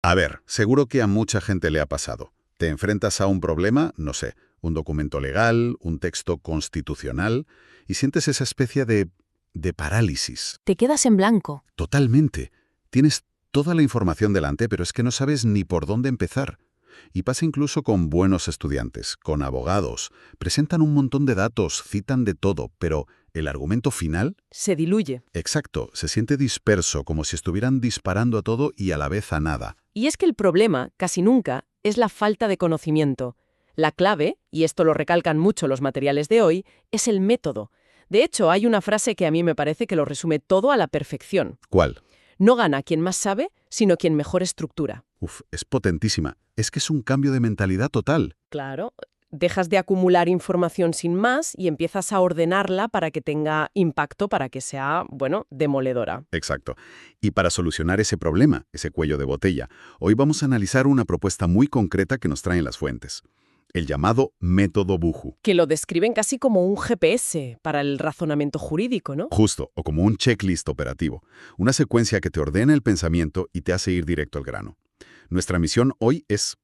A ver, seguro que a mucha gente le ha pasado. Te enfrentas a un problema, no sé, un documento legal, un texto constitucional, y sientes esa especie de parálisis. Te quedas en blanco. Totalmente. Tienes toda la información delante, pero es que no sabes ni por dónde empezar. Y pasa incluso con buenos estudiantes, con abogados. Presentan un montón de datos, citan de todo, pero el argumento final... Se diluye. Exacto, se siente disperso, como si estuvieran disparando a todo y a la vez a nada. Y es que el problema, casi nunca, es la falta de conocimiento. La clave, y esto lo recalcan mucho los materiales de hoy, es el método. De hecho, hay una frase que a mí me parece que lo resume todo a la perfección. ¿Cuál? No gana quien más sabe, sino quien mejor estructura. Uf, es potentísima. Es que es un cambio de mentalidad total. Claro, dejas de acumular información sin más y empiezas a ordenarla para que tenga impacto, para que sea, bueno, demoledora. Exacto. Y para solucionar ese problema, ese cuello de botella, hoy vamos a analizar una propuesta muy concreta que nos traen las fuentes. El llamado método Buju. Que lo describen casi como un GPS para el razonamiento jurídico, ¿no? Justo, o como un checklist operativo. Una secuencia que te ordena el pensamiento y te hace ir directo al grano. Nuestra misión hoy es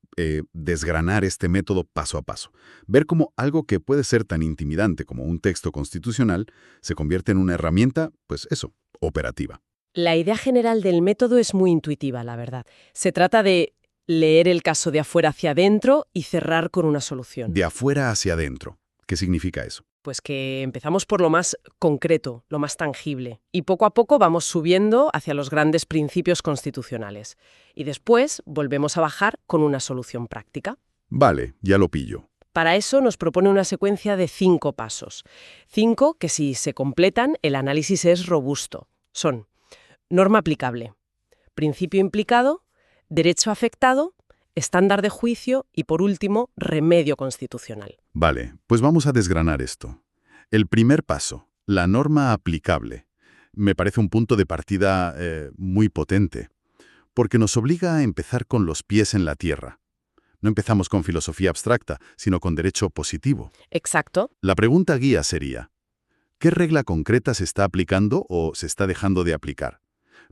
desgranar este método paso a paso. Ver cómo algo que puede ser tan intimidante como un texto constitucional se convierte en una herramienta, pues eso, operativa. La idea general del método es muy intuitiva, la verdad. Se trata de leer el caso de afuera hacia adentro y cerrar con una solución. De afuera hacia adentro. ¿Qué significa eso? Pues que empezamos por lo más concreto, lo más tangible, y poco a poco vamos subiendo hacia los grandes principios constitucionales. Y después volvemos a bajar con una solución práctica. Vale, ya lo pillo. Para eso nos propone una secuencia de 5 pasos. 5 que si se completan, el análisis es robusto. Son: norma aplicable, principio implicado, derecho afectado, estándar de juicio y, por último, remedio constitucional. Vale, pues vamos a desgranar esto. El primer paso, la norma aplicable, me parece un punto de partida muy potente, porque nos obliga a empezar con los pies en la tierra. No empezamos con filosofía abstracta, sino con derecho positivo. Exacto. La pregunta guía sería, ¿qué regla concreta se está aplicando o se está dejando de aplicar?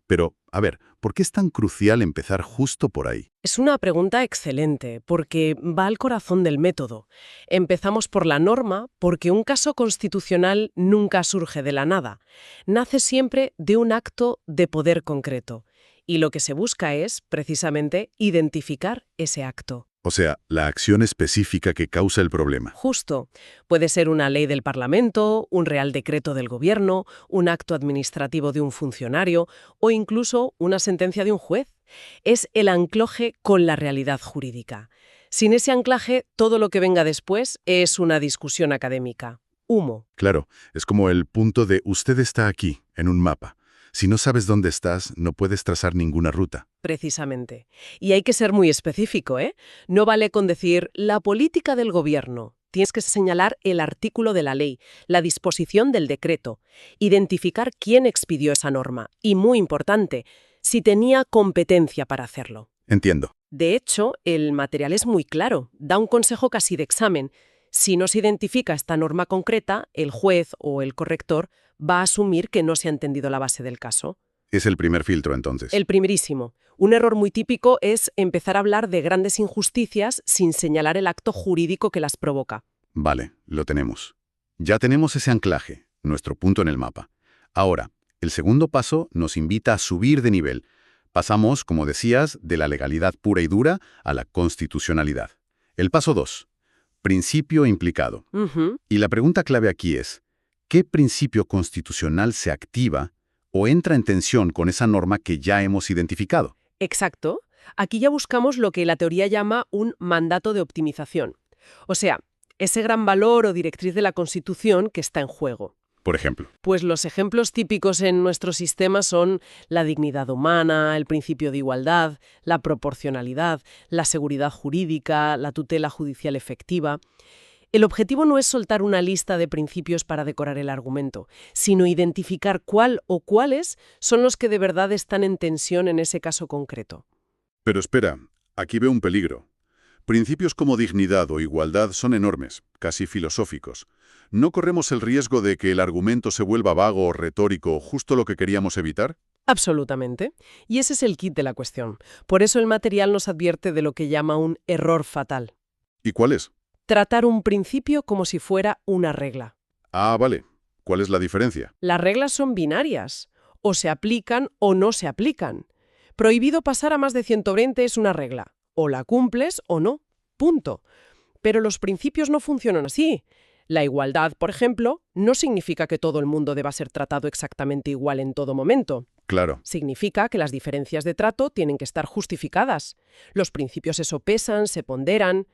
Pero, a ver, ¿por qué es tan crucial empezar justo por ahí? Es una pregunta excelente, porque va al corazón del método. Empezamos por la norma, porque un caso constitucional nunca surge de la nada. Nace siempre de un acto de poder concreto. Y lo que se busca es, precisamente, identificar ese acto. O sea, la acción específica que causa el problema. Justo. Puede ser una ley del Parlamento, un real decreto del Gobierno, un acto administrativo de un funcionario o incluso una sentencia de un juez. Es el anclaje con la realidad jurídica. Sin ese anclaje, todo lo que venga después es una discusión académica. Humo. Claro, es como el punto de usted está aquí, en un mapa. Si no sabes dónde estás, no puedes trazar ninguna ruta. Precisamente. Y hay que ser muy específico, ¿eh? No vale con decir la política del gobierno. Tienes que señalar el artículo de la ley, la disposición del decreto, identificar quién expidió esa norma y, muy importante, si tenía competencia para hacerlo. Entiendo. De hecho, el material es muy claro, da un consejo casi de examen. Si no se identifica esta norma concreta, el juez o el corrector va a asumir que no se ha entendido la base del caso. Es el primer filtro, entonces. El primerísimo. Un error muy típico es empezar a hablar de grandes injusticias sin señalar el acto jurídico que las provoca. Vale, lo tenemos. Ya tenemos ese anclaje, nuestro punto en el mapa. Ahora, el segundo paso nos invita a subir de nivel. Pasamos, como decías, de la legalidad pura y dura a la constitucionalidad. El paso 2. Principio implicado. Y la pregunta clave aquí es, ¿qué principio constitucional se activa o entra en tensión con esa norma que ya hemos identificado? Exacto. Aquí ya buscamos lo que la teoría llama un mandato de optimización. O sea, ese gran valor o directriz de la Constitución que está en juego. Por ejemplo. Pues los ejemplos típicos en nuestro sistema son la dignidad humana, el principio de igualdad, la proporcionalidad, la seguridad jurídica, la tutela judicial efectiva. El objetivo no es soltar una lista de principios para decorar el argumento, sino identificar cuál o cuáles son los que de verdad están en tensión en ese caso concreto. Pero espera, aquí veo un peligro. Principios como dignidad o igualdad son enormes, casi filosóficos. ¿No corremos el riesgo de que el argumento se vuelva vago o retórico, justo lo que queríamos evitar? Absolutamente. Y ese es el kit de la cuestión. Por eso el material nos advierte de lo que llama un error fatal. ¿Y cuál es? Tratar un principio como si fuera una regla. Ah, vale. ¿Cuál es la diferencia? Las reglas son binarias. O se aplican o no se aplican. Prohibido pasar a más de 120 es una regla. O la cumples o no. Punto. Pero los principios no funcionan así. La igualdad, por ejemplo, no significa que todo el mundo deba ser tratado exactamente igual en todo momento. Claro. Significa que las diferencias de trato tienen que estar justificadas. Los principios se sopesan, se ponderan.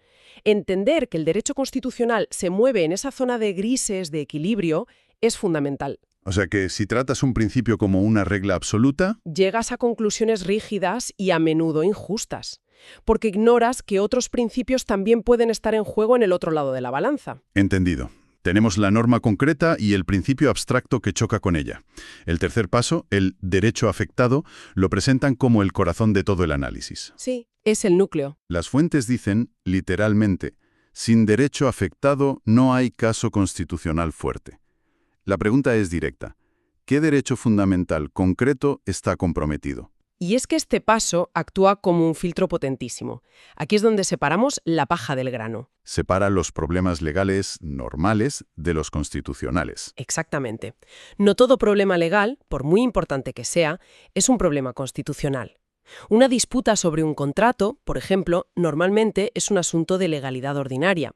Entender que el derecho constitucional se mueve en esa zona de grises, de equilibrio, es fundamental. O sea que si tratas un principio como una regla absoluta... Llegas a conclusiones rígidas y a menudo injustas, porque ignoras que otros principios también pueden estar en juego en el otro lado de la balanza. Entendido. Tenemos la norma concreta y el principio abstracto que choca con ella. El tercer paso, el derecho afectado, lo presentan como el corazón de todo el análisis. Sí, es el núcleo. Las fuentes dicen, literalmente, sin derecho afectado no hay caso constitucional fuerte. La pregunta es directa. ¿Qué derecho fundamental concreto está comprometido? Y es que este paso actúa como un filtro potentísimo. Aquí es donde separamos la paja del grano. Separa los problemas legales normales de los constitucionales. Exactamente. No todo problema legal, por muy importante que sea, es un problema constitucional. Una disputa sobre un contrato, por ejemplo, normalmente es un asunto de legalidad ordinaria.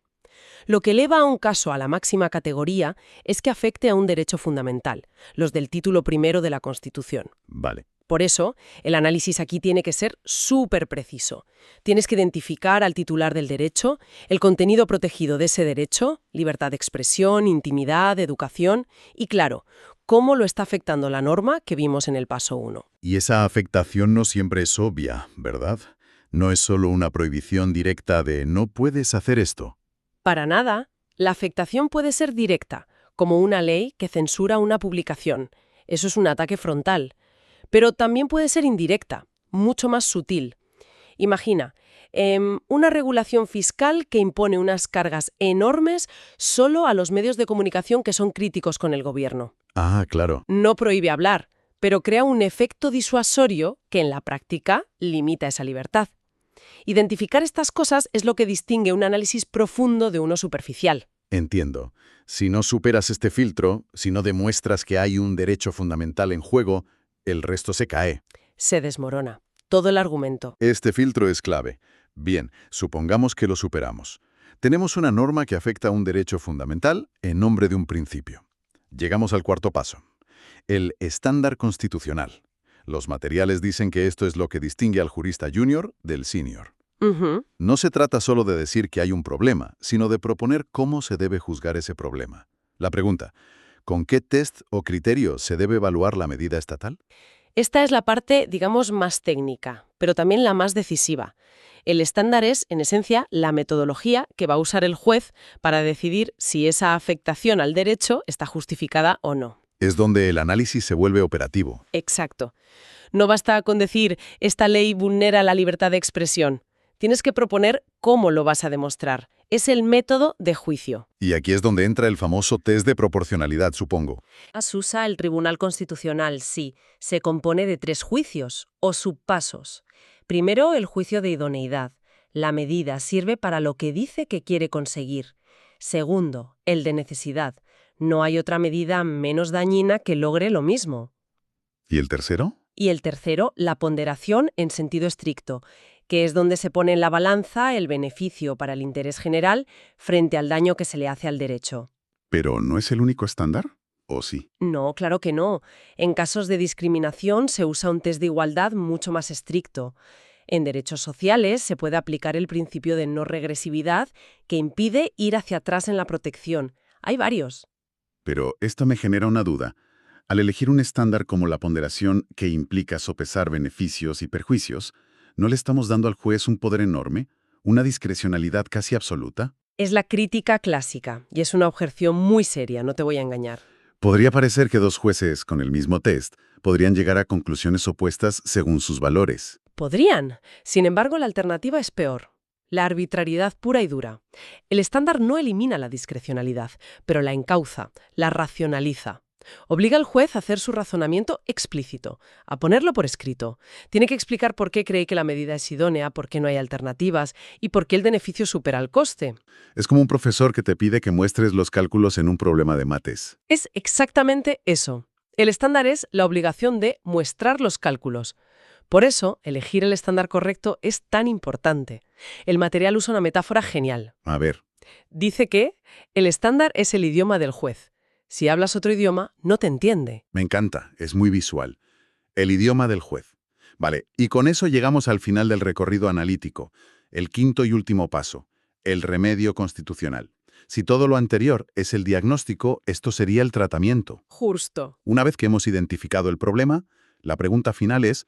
Lo que eleva a un caso a la máxima categoría es que afecte a un derecho fundamental, los del título primero de la Constitución. Vale. Por eso, el análisis aquí tiene que ser súper preciso. Tienes que identificar al titular del derecho, el contenido protegido de ese derecho, libertad de expresión, intimidad, educación y, claro, cómo lo está afectando la norma que vimos en el paso 1. Y esa afectación no siempre es obvia, ¿verdad? No es solo una prohibición directa de no puedes hacer esto. Para nada, la afectación puede ser directa, como una ley que censura una publicación. Eso es un ataque frontal. Pero también puede ser indirecta, mucho más sutil. Imagina, una regulación fiscal que impone unas cargas enormes solo a los medios de comunicación que son críticos con el gobierno. Ah, claro. No prohíbe hablar, pero crea un efecto disuasorio que en la práctica limita esa libertad. Identificar estas cosas es lo que distingue un análisis profundo de uno superficial. Entiendo. Si no superas este filtro, si no demuestras que hay un derecho fundamental en juego, el resto se cae. Se desmorona. Todo el argumento. Este filtro es clave. Bien, supongamos que lo superamos. Tenemos una norma que afecta a un derecho fundamental en nombre de un principio. Llegamos al cuarto paso. El estándar constitucional. Los materiales dicen que esto es lo que distingue al jurista junior del senior. No se trata solo de decir que hay un problema, sino de proponer cómo se debe juzgar ese problema. La pregunta, ¿con qué test o criterio se debe evaluar la medida estatal? Esta es la parte, digamos, más técnica, pero también la más decisiva. El estándar es, en esencia, la metodología que va a usar el juez para decidir si esa afectación al derecho está justificada o no. Es donde el análisis se vuelve operativo. Exacto. No basta con decir, esta ley vulnera la libertad de expresión. Tienes que proponer cómo lo vas a demostrar. Es el método de juicio. Y aquí es donde entra el famoso test de proporcionalidad, supongo. Usa el Tribunal Constitucional, sí. Se compone de 3 juicios, o subpasos. Primero, el juicio de idoneidad. La medida sirve para lo que dice que quiere conseguir. Segundo, el de necesidad. No hay otra medida menos dañina que logre lo mismo. ¿Y el tercero? Y el tercero, la ponderación en sentido estricto, que es donde se pone en la balanza el beneficio para el interés general frente al daño que se le hace al derecho. ¿Pero no es el único estándar? ¿O sí? No, claro que no. En casos de discriminación se usa un test de igualdad mucho más estricto. En derechos sociales se puede aplicar el principio de no regresividad que impide ir hacia atrás en la protección. Hay varios. Pero esto me genera una duda. Al elegir un estándar como la ponderación que implica sopesar beneficios y perjuicios, ¿no le estamos dando al juez un poder enorme? ¿Una discrecionalidad casi absoluta? Es la crítica clásica y es una objeción muy seria, no te voy a engañar. Podría parecer que 2 jueces con el mismo test podrían llegar a conclusiones opuestas según sus valores. Podrían. Sin embargo, la alternativa es peor. La arbitrariedad pura y dura. El estándar no elimina la discrecionalidad, pero la encauza, la racionaliza. Obliga al juez a hacer su razonamiento explícito, a ponerlo por escrito. Tiene que explicar por qué cree que la medida es idónea, por qué no hay alternativas y por qué el beneficio supera el coste. Es como un profesor que te pide que muestres los cálculos en un problema de mates. Es exactamente eso. El estándar es la obligación de mostrar los cálculos. Por eso, elegir el estándar correcto es tan importante. El material usa una metáfora genial. A ver, Dice que el estándar es el idioma del juez. Si hablas otro idioma, no te entiende. me encanta, es muy visual. El idioma del juez. Vale, y con eso llegamos al final del recorrido analítico, el quinto y último paso, el remedio constitucional. Si todo lo anterior es el diagnóstico, esto sería el tratamiento. Justo. Una vez que hemos identificado el problema, la pregunta final es,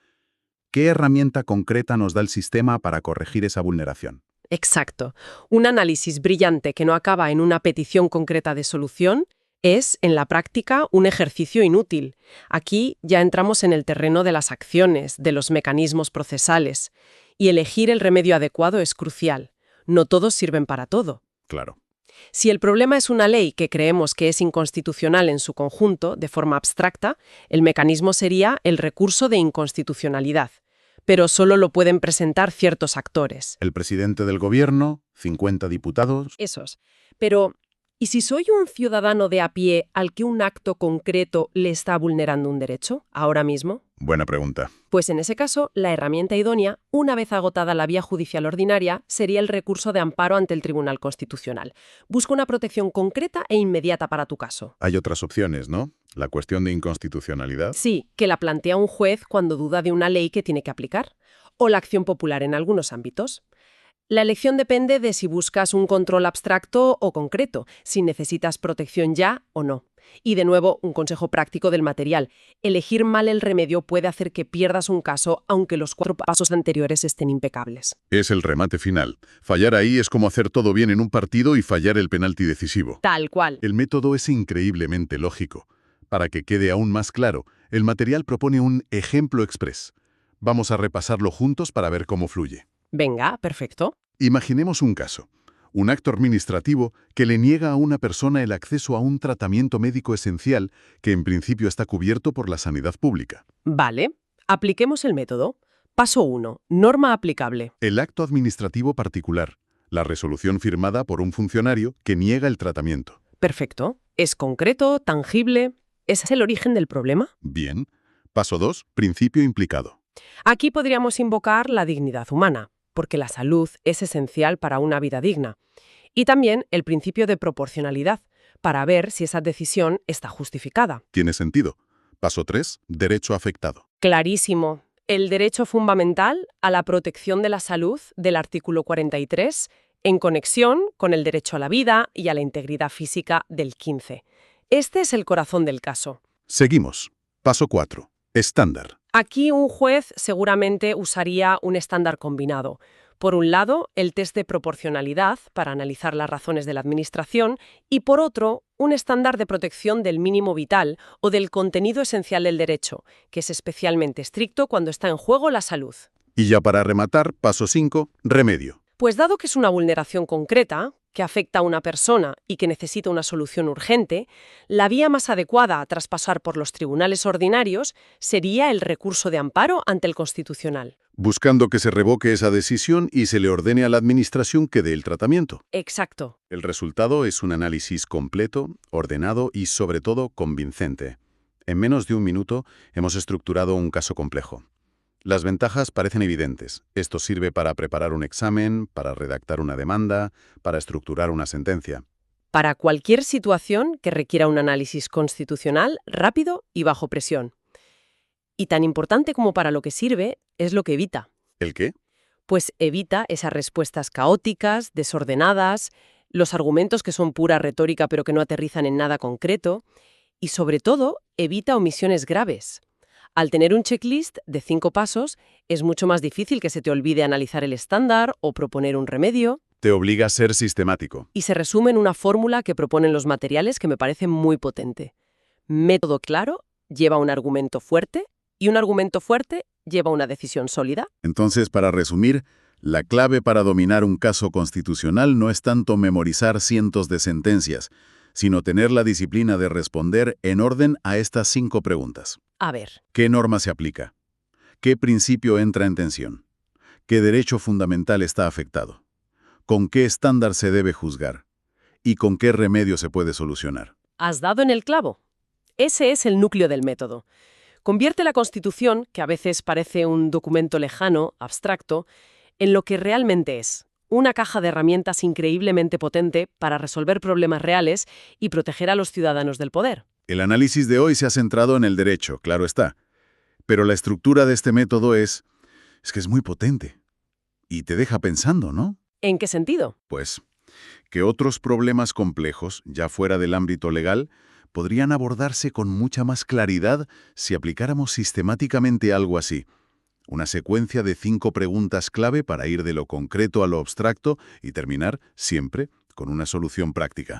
¿qué herramienta concreta nos da el sistema para corregir esa vulneración? Exacto. Un análisis brillante que no acaba en una petición concreta de solución es, en la práctica, un ejercicio inútil. Aquí ya entramos en el terreno de las acciones, de los mecanismos procesales. Y elegir el remedio adecuado es crucial. No todos sirven para todo. Claro. Si el problema es una ley que creemos que es inconstitucional en su conjunto, de forma abstracta, el mecanismo sería el recurso de inconstitucionalidad. Pero solo lo pueden presentar ciertos actores. El presidente del gobierno, 50 diputados. Esos. Pero, ¿y si soy un ciudadano de a pie al que un acto concreto le está vulnerando un derecho, ahora mismo? Buena pregunta. Pues en ese caso, la herramienta idónea, una vez agotada la vía judicial ordinaria, sería el recurso de amparo ante el Tribunal Constitucional. Busca una protección concreta e inmediata para tu caso. Hay otras opciones, ¿no? La cuestión de inconstitucionalidad. Sí, que la plantea un juez cuando duda de una ley que tiene que aplicar. O la acción popular en algunos ámbitos. La elección depende de si buscas un control abstracto o concreto, si necesitas protección ya o no. Y de nuevo, un consejo práctico del material. Elegir mal el remedio puede hacer que pierdas un caso, aunque los 4 pasos anteriores estén impecables. Es el remate final. Fallar ahí es como hacer todo bien en un partido y fallar el penalti decisivo. Tal cual. El método es increíblemente lógico. Para que quede aún más claro, el material propone un ejemplo express. Vamos a repasarlo juntos para ver cómo fluye. Venga, perfecto. Imaginemos un caso. Un acto administrativo que le niega a una persona el acceso a un tratamiento médico esencial que en principio está cubierto por la sanidad pública. Vale, apliquemos el método. Paso 1. Norma aplicable. El acto administrativo particular. La resolución firmada por un funcionario que niega el tratamiento. Perfecto. ¿Es concreto, tangible? ¿Ese es el origen del problema? Bien. Paso 2. Principio implicado. Aquí podríamos invocar la dignidad humana, porque la salud es esencial para una vida digna. Y también el principio de proporcionalidad, para ver si esa decisión está justificada. Tiene sentido. Paso 3. Derecho afectado. Clarísimo. El derecho fundamental a la protección de la salud del artículo 43, en conexión con el derecho a la vida y a la integridad física del 15. Este es el corazón del caso. Seguimos. Paso 4. Estándar. Aquí un juez seguramente usaría un estándar combinado. Por un lado, el test de proporcionalidad para analizar las razones de la administración y por otro, un estándar de protección del mínimo vital o del contenido esencial del derecho, que es especialmente estricto cuando está en juego la salud. Y ya para rematar, paso 5. Remedio. Pues dado que es una vulneración concreta, que afecta a una persona y que necesita una solución urgente, la vía más adecuada tras pasar por los tribunales ordinarios sería el recurso de amparo ante el Constitucional. Buscando que se revoque esa decisión y se le ordene a la administración que dé el tratamiento. Exacto. El resultado es un análisis completo, ordenado y, sobre todo, convincente. En menos de un minuto hemos estructurado un caso complejo. Las ventajas parecen evidentes. Esto sirve para preparar un examen, para redactar una demanda, para estructurar una sentencia. Para cualquier situación que requiera un análisis constitucional rápido y bajo presión. Y tan importante como para lo que sirve es lo que evita. ¿El qué? Pues evita esas respuestas caóticas, desordenadas, los argumentos que son pura retórica pero que no aterrizan en nada concreto, y sobre todo evita omisiones graves. Al tener un checklist de 5 pasos, es mucho más difícil que se te olvide analizar el estándar o proponer un remedio. Te obliga a ser sistemático. Y se resume en una fórmula que proponen los materiales que me parece muy potente. Método claro lleva un argumento fuerte y un argumento fuerte lleva una decisión sólida. Entonces, para resumir, la clave para dominar un caso constitucional no es tanto memorizar cientos de sentencias, sino tener la disciplina de responder en orden a estas 5 preguntas. A ver, ¿Qué norma se aplica? ¿Qué principio entra en tensión? ¿Qué derecho fundamental está afectado? ¿Con qué estándar se debe juzgar? ¿Y con qué remedio se puede solucionar? has dado en el clavo. Ese es el núcleo del método. Convierte la Constitución, que a veces parece un documento lejano, abstracto, en lo que realmente es, una caja de herramientas increíblemente potente para resolver problemas reales y proteger a los ciudadanos del poder. El análisis de hoy se ha centrado en el derecho, claro está. Pero la estructura de este método es que es muy potente. Y te deja pensando, ¿no? ¿En qué sentido? Pues que otros problemas complejos, ya fuera del ámbito legal, podrían abordarse con mucha más claridad si aplicáramos sistemáticamente algo así. Una secuencia de 5 preguntas clave para ir de lo concreto a lo abstracto y terminar, siempre, con una solución práctica.